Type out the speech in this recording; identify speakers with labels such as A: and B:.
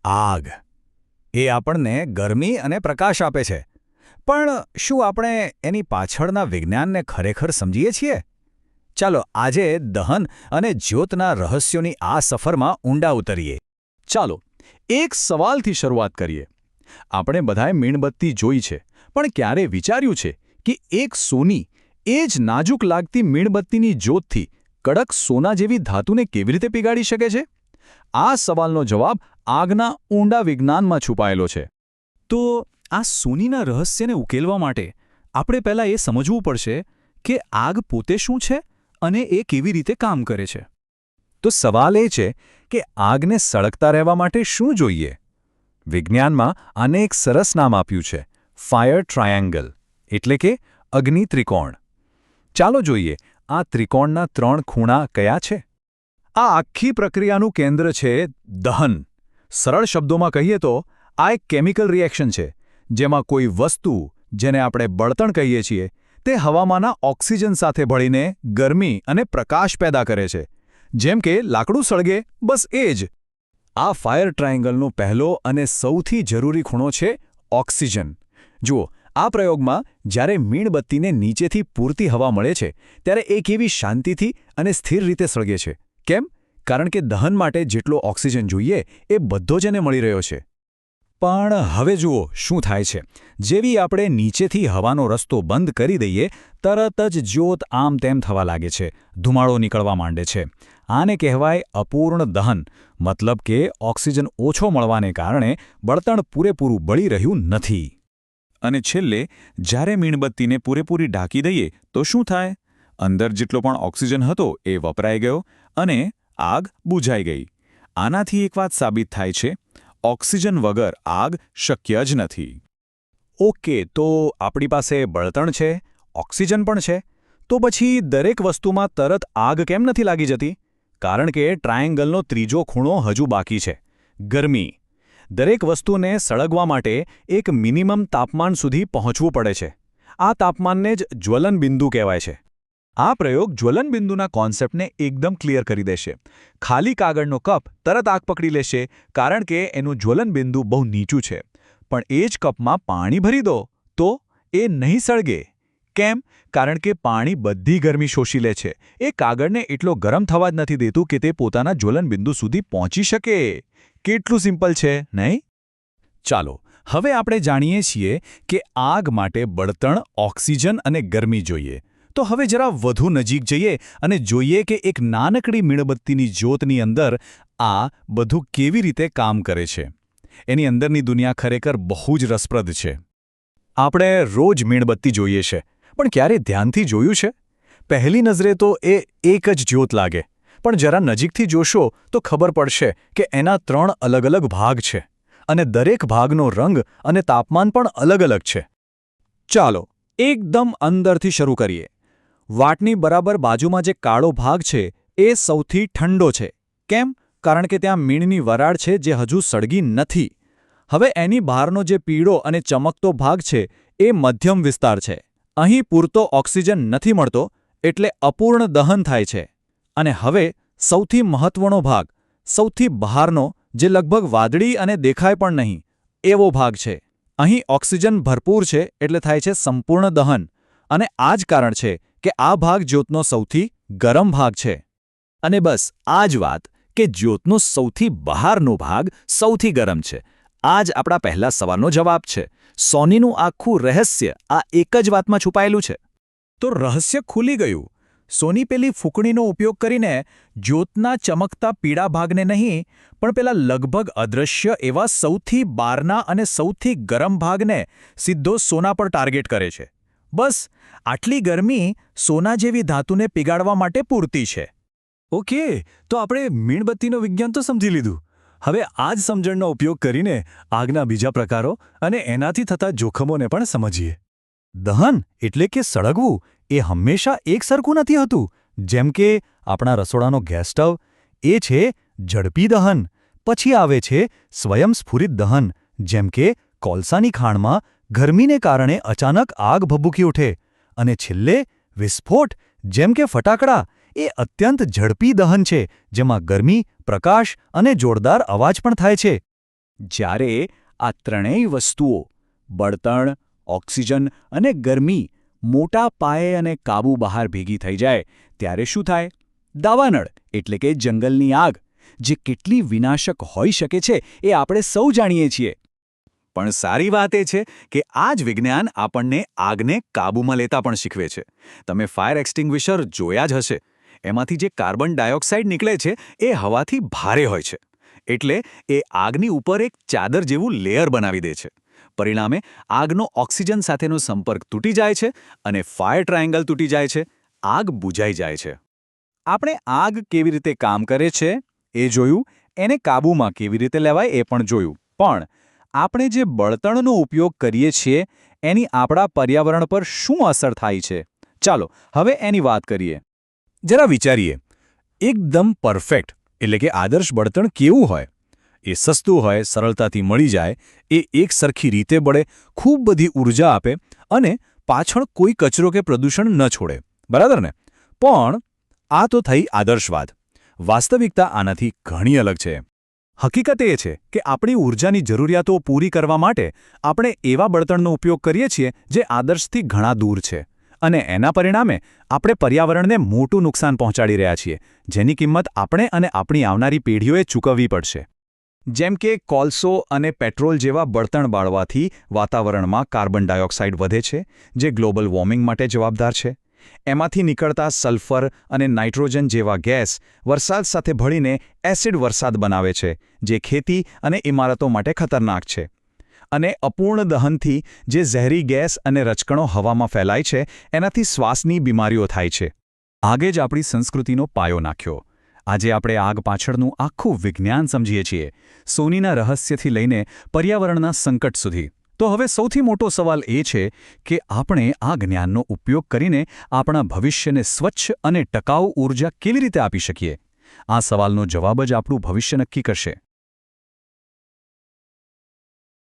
A: આગ એ આપણને ગરમી અને પ્રકાશ આપે છે. પણ શું આપણે એની પાછળના વિજ્ઞાનને ખરેખર સમજીએ છીએ? ચાલો આજે દહન અને જ્યોતના રહસ્યોની આ સફરમાં ઊંડા ઉતરીએ.
B: ચાલો એક સવાલથી શરૂઆત કરીએ. આપણે બધાએ મીણબત્તી જોઈ છે, પણ ક્યારે વિચાર્યું છે કે એક સોની એ જ નાજુક લાગતી મીણબત્તીની જ્યોતથી કડક સોના જેવી ધાતુને કેવી રીતે પીગાડી શકે છે? આ સવાલનો જવાબ આગના ઊંડા વિજ્ઞાનમાં છુપાયેલો છે. તો આ સોનીના રહસ્યને ઉકેલવા માટે આપણે પહેલાં એ સમજવું પડશે કે આગ પોતે શું છે અને એ કેવી રીતે કામ કરે છે.
A: તો સવાલ એ છે કે આગને સળગતા રહેવા માટે શું જોઈએ? વિજ્ઞાનમાં આને એક સરસ નામ આપ્યું છે, ફાયર ટ્રાયેંગલ, એટલે કે અગ્નિ ત્રિકોણ. ચાલો જોઈએ આ ત્રિકોણના 3 ખૂણા કયા છે.
B: આ આખી પ્રક્રિયાનું કેન્દ્ર છે દહન. સરળ શબ્દોમાં કહીએ તો આ એક કેમિકલ રિએક્શન છે, જેમાં કોઈ વસ્તુ, જેને આપણે બળતણ કહીએ છીએ, તે હવામાંના ઓક્સિજન સાથે ભળીને ગરમી અને પ્રકાશ પેદા કરે છે. જેમ કે લાકડું સળગે, બસ એ જ. આ ફાયર ટ્રાયેંગલનો પહેલો અને સૌથી જરૂરી ખૂણો છે ઓક્સિજન. જુઓ, આ પ્રયોગમાં જ્યારે મીણબત્તીને નીચેથી પૂરતી હવા મળે છે, ત્યારે એ કેવી શાંતિથી અને સ્થિર રીતે સળગે છે. કેમ? કારણ કે દહન માટે જેટલો ઓક્સિજન જોઈએ એ બધો જ એને મળી રહ્યો છે. પણ હવે જુઓ શું થાય છે. જેવી આપણે નીચેથી હવાનો રસ્તો બંધ કરી દઈએ, તરત જ જ્યોત આમ તેમ થવા લાગે છે, ધુમાડો નીકળવા માંડે છે. આને કહેવાય અપૂર્ણ દહન, મતલબ કે ઓક્સિજન ઓછો મળવાને કારણે બળતણ પૂરેપૂરું બળી રહ્યું નથી. અને છેલ્લે જ્યારે મીણબત્તીને પૂરેપૂરી ઢાંકી દઈએ તો શું થાય? અંદર જેટલો પણ ઓક્સિજન હતો એ વપરાઈ ગયો અને આગ બુઝાઈ ગઈ. આનાથી એક વાત સાબિત થાય છે, ઓક્સિજન વગર આગ શક્ય જ નથી. ઓકે, તો આપણી પાસે બળતણ છે, ઓક્સિજન પણ છે, તો પછી દરેક વસ્તુમાં તરત આગ કેમ નથી લાગી જતી? કારણ કે ટ્રાયેંગલનો ત્રીજો ખૂણો હજુ બાકી છે, ગરમી. દરેક વસ્તુને સળગવા માટે એક મિનિમમ તાપમાન સુધી પહોંચવું પડે છે. આ તાપમાનને જ જ્વલનબિંદુ કહેવાય છે. આ પ્રયોગ જ્વલનબિંદુના કોન્સેપ્ટને એકદમ ક્લિયર કરી દેશે. ખાલી કાગળનો કપ તરત આગ પકડી લેશે, કારણ કે એનું જ્વલનબિંદુ બહુ નીચું છે. પણ એ જ કપમાં પાણી ભરી દો તો એ નહીં સળગે. કેમ? કારણ કે પાણી બધી ગરમી શોષી લે છે. એ કાગળને એટલો ગરમ થવા જ નથી દેતું કે તે પોતાના જ્વલનબિંદુ સુધી પહોંચી શકે. કેટલું સિમ્પલ છે, નહીં? ચાલો, હવે આપણે જાણીએ છીએ કે આગ માટે બળતણ, ઓક્સિજન અને ગરમી જોઈએ. તો હવે જરા વધુ નજીક જઈએ અને જોઈએ કે એક નાનકડી મીણબત્તીની જ્યોતની અંદર આ બધું કેવી રીતે કામ કરે છે. એની અંદરની દુનિયા ખરેખર બહુ જ રસપ્રદ છે. આપણે રોજ મીણબત્તી જોઈએ છે, પણ ક્યારે ધ્યાનથી જોયું છે? પહેલી નજરે તો એ એક જ જ્યોત લાગે, પણ જરા નજીકથી જોશો તો ખબર પડશે કે એના 3 અલગ અલગ ભાગ છે, અને દરેક ભાગનો રંગ અને તાપમાન પણ અલગ અલગ છે. ચાલો એકદમ અંદરથી શરૂ કરીએ. વાટની બરાબર બાજુમાં જે કાળો ભાગ છે એ સૌથી ઠંડો છે. કેમ? કારણ કે ત્યાં મીણની વરાળ છે જે હજુ સળગી નથી. હવે એની બહારનો જે પીળો અને ચમકતો ભાગ છે એ મધ્યમ વિસ્તાર છે. અહીં પૂરતો ઓક્સિજન નથી મળતો, એટલે અપૂર્ણ દહન થાય છે. અને હવે સૌથી મહત્વનો ભાગ, સૌથી બહારનો, જે લગભગ વાદળી અને દેખાય પણ નહીં, એવો ભાગ છે. અહીં ઓક્સિજન ભરપૂર છે, એટલે થાય છે સંપૂર્ણ દહન. અને આ જ કારણ છે કે આ ભાગ જ્યોતનો સૌથી ગરમ ભાગ છે. અને બસ આ જ વાત કે જ્યોતનો સૌથી બહારનો ભાગ સૌથી ગરમ છે, આ જ આપણા પહેલા સવાલનો જવાબ છે. સોનીનું આખું રહસ્ય આ એક જ વાતમાં છુપાયેલું છે. તો રહસ્ય ખુલી ગયું. સોની પેલી ફૂંકણીનો ઉપયોગ કરીને જ્યોતના ચમકતા પીળા ભાગને નહીં, પણ પેલા લગભગ અદૃશ્ય એવા સૌથી બહારના અને સૌથી ગરમ ભાગને સીધો સોના પર ટાર્ગેટ કરે છે. બસ આટલી ગરમી સોના જેવી ધાતુને પીગાડવા માટે પૂરતી છે. ઓકે, તો આપણે મીણબત્તીનું વિજ્ઞાન તો સમજી લીધું. હવે આ જ સમજણનો ઉપયોગ કરીને આગના બીજા પ્રકારો અને એનાથી થતા જોખમોને પણ સમજીએ. દહન એટલે કે સળગવું એ હંમેશા એક સરખું નથી હોતું. જેમ કે આપણા રસોડાનો ગેસ સ્ટવ, એ છે ઝડપી દહન. પછી આવે છે સ્વયંસ્ફુરિત દહન, જેમ કે કોલસાની ખાણમાં ગરમીને કારણે અચાનક આગ ભભૂકી ઉઠે. અને છેલ્લે વિસ્ફોટ, જેમ કે ફટાકડા, એ અત્યંત ઝડપી દહન છે, જેમાં ગરમી, પ્રકાશ અને જોરદાર અવાજ પણ થાય છે. જ્યારે આ ત્રણેય વસ્તુઓ બળતણ, ઓક્સિજન અને ગરમી મોટા પાયે અને કાબૂ બહાર ભેગી થઈ જાય ત્યારે શું થાય? દાવાનળ એટલે કે જંગલની આગ, જે કેટલી વિનાશક હોઈ શકે છે એ આપણે સૌ જાણીએ છીએ. પણ સારી વાત એ છે કે આ જ વિજ્ઞાન આપણને આગને કાબૂમાં લેતા પણ શીખવે છે. તમે ફાયર એક્સ્ટિંગ્વિશર જોયા જ હશે. એમાંથી જે કાર્બન ડાયોક્સાઇડ નીકળે છે એ હવાથી ભારે હોય છે. એટલે એ આગની ઉપર એક ચાદર જેવું લેયર બનાવી દે છે. પરિણામે આગનો ઓક્સિજન સાથેનો સંપર્ક તૂટી જાય છે અને ફાયર ટ્રાયેંગલ તૂટી જાય છે. આગ બુઝાઈ જાય છે. આપણે આગ કેવી રીતે કામ કરે છે એ જોયું, એને કાબૂમાં કેવી રીતે લેવાય એ પણ જોયું. પણ આપણે જે બળતણનો ઉપયોગ કરીએ છીએ એની આપણા પર્યાવરણ પર શું અસર થાય છે? ચાલો હવે એની વાત કરીએ.
A: જરા વિચારીએ, એકદમ પરફેક્ટ એટલે કે આદર્શ બળતણ કેવું હોય? એ સસ્તું હોય, સરળતાથી મળી જાય, એ એક સરખી રીતે બળે, ખૂબ બધી ઊર્જા આપે અને પાછળ કોઈ કચરો કે પ્રદૂષણ ન છોડે. બરાબર ને? પણ આ તો થઈ આદર્શવાદ. વાસ્તવિકતા આનાથી ઘણી અલગ છે. હકીકત એ છે કે આપણી ઊર્જાની જરૂરિયાતો પૂરી કરવા માટે આપણે એવા બળતણનો ઉપયોગ કરીએ છીએ જે આદર્શથી ઘણા દૂર છે. અને એના પરિણામે આપણે પર્યાવરણને મોટું નુકસાન પહોંચાડી રહ્યા છીએ, જેની કિંમત આપણે અને આપણી આવનારી પેઢીઓએ ચૂકવવી પડશે. જેમ કે કોલસો અને પેટ્રોલ જેવા બળતણ બાળવાથી વાતાવરણમાં કાર્બન ડાયોક્સાઇડ વધે છે, જે ગ્લોબલ વોર્મિંગ માટે જવાબદાર છે. એમાંથી નીકળતા સલ્ફર અને નાઇટ્રોજન જેવા ગેસ વરસાદ સાથે ભળીને એસિડ વરસાદ બનાવે છે, જે ખેતી અને ઇમારતો માટે ખતરનાક છે. અને અપૂર્ણ દહનથી જે ઝેરી ગેસ અને રચકણો હવામાં ફેલાય છે, એનાથી શ્વાસની બીમારીઓ થાય છે. આગે જ આપણી સંસ્કૃતિનો પાયો નાખ્યો. આજે આપણે આગ પાછળનું આખું વિજ્ઞાન સમજીએ છીએ, સોનીના રહસ્યથી લઈને પર્યાવરણના સંકટ સુધી. તો હવે સૌથી મોટો સવાલ એ છે કે આપણે આ જ્ઞાનનો ઉપયોગ કરીને આપણા ભવિષ્યને સ્વચ્છ અને ટકાઉ ઊર્જા કેવી રીતે આપી શકીએ? આ સવાલનો જવાબ જ આપણું ભવિષ્ય નક્કી કરશે.